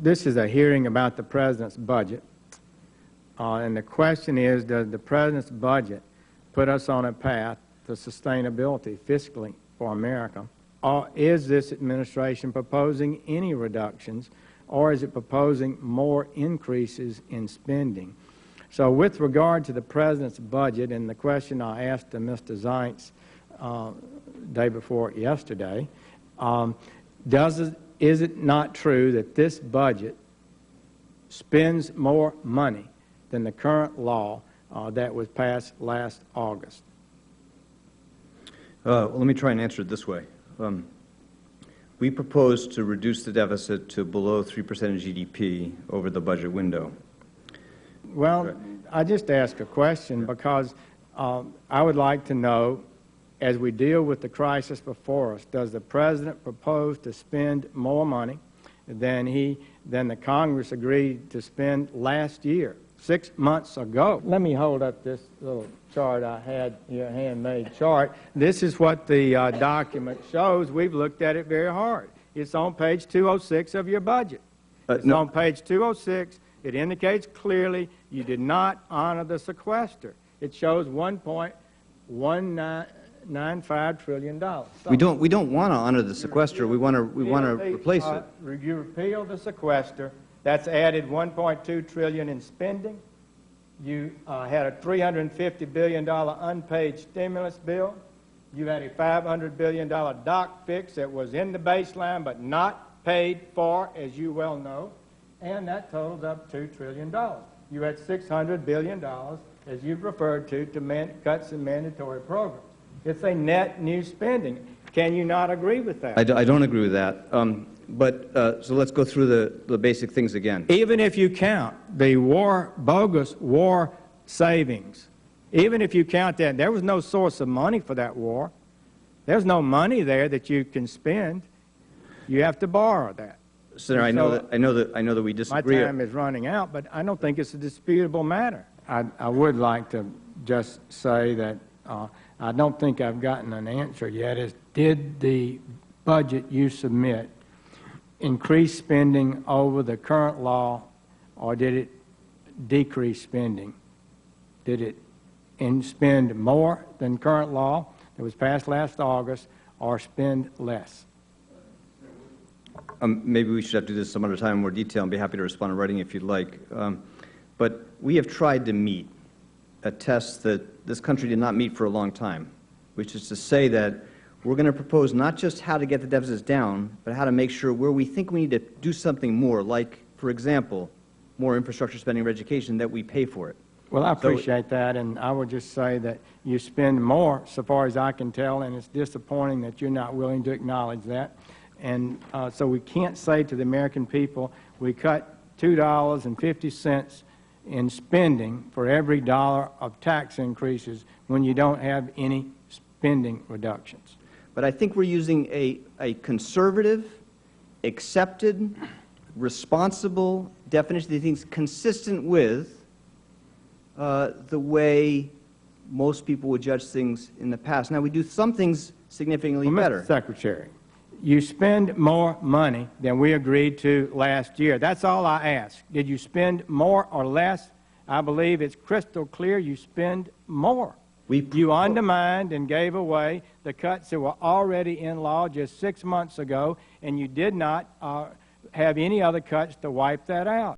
This is a hearing about the President's budget, and the question is, does the President's budget put us on a path to sustainability fiscally for America, or is this administration proposing any reductions, or is it proposing more increases in spending? So with regard to the President's budget, and the question I asked to Mr. Zients day before yesterday, is it not true that this budget spends more money than the current law that was passed last August? Well, let me try and answer it this way. We propose to reduce the deficit to below 3% of GDP over the budget window. Well, I just asked a question because I would like to know, as we deal with the crisis before us, does the President propose to spend more money than the Congress agreed to spend last year, 6 months ago? Let me hold up this little chart I had here, a handmade chart. This is what the document shows. We've looked at it very hard. It's on page 206 of your budget. It's on page 206. It indicates clearly you did not honor the sequester. It shows $1.195 trillion. So we don't want to honor the sequester. We want to replace it. You repeal the sequester. That's added $1.2 trillion in spending. You had a $350 billion unpaid stimulus bill. You had a $500 billion dock fix that was in the baseline but not paid for, as you well know, and that totals up $2 trillion. You had $600 billion, as you've referred to cuts in mandatory programs. It's a net new spending. Can you not agree with that? I don't agree with that. So let's go through the basic things again. Even if you count the bogus war savings, even if you count that, there was no source of money for that war. There's no money there that you can spend. You have to borrow that. Senator, I know that we disagree. My time is running out, but I don't think it's a disputable matter. I would like to just say that I don't think I've gotten an answer yet. Did the budget you submit increase spending over the current law, or did it decrease spending? Did it spend more than current law that was passed last August, or spend less? Maybe we should have to do this some other time in more detail and be happy to respond in writing if you'd like. But we have tried to meet a test that this country did not meet for a long time, which is to say that we're going to propose not just how to get the deficits down, but how to make sure where we think we need to do something more, like, for example, more infrastructure spending or education, that we pay for it. Well, I appreciate that, and I would just say that you spend more, so far as I can tell, and it's disappointing that you're not willing to acknowledge that. And so we can't say to the American people, we cut $2.50 in spending for every dollar of tax increases when you don't have any spending reductions. But I think we're using a conservative, accepted, responsible definition that I think is consistent with the way most people would judge things in the past. Now, we do some things significantly better. Mr. Secretary, you spend more money than we agreed to last year. That's all I ask. Did you spend more or less? I believe it's crystal clear you spend more. You undermined and gave away the cuts that were already in law just 6 months ago, and you did not have any other cuts to wipe that out.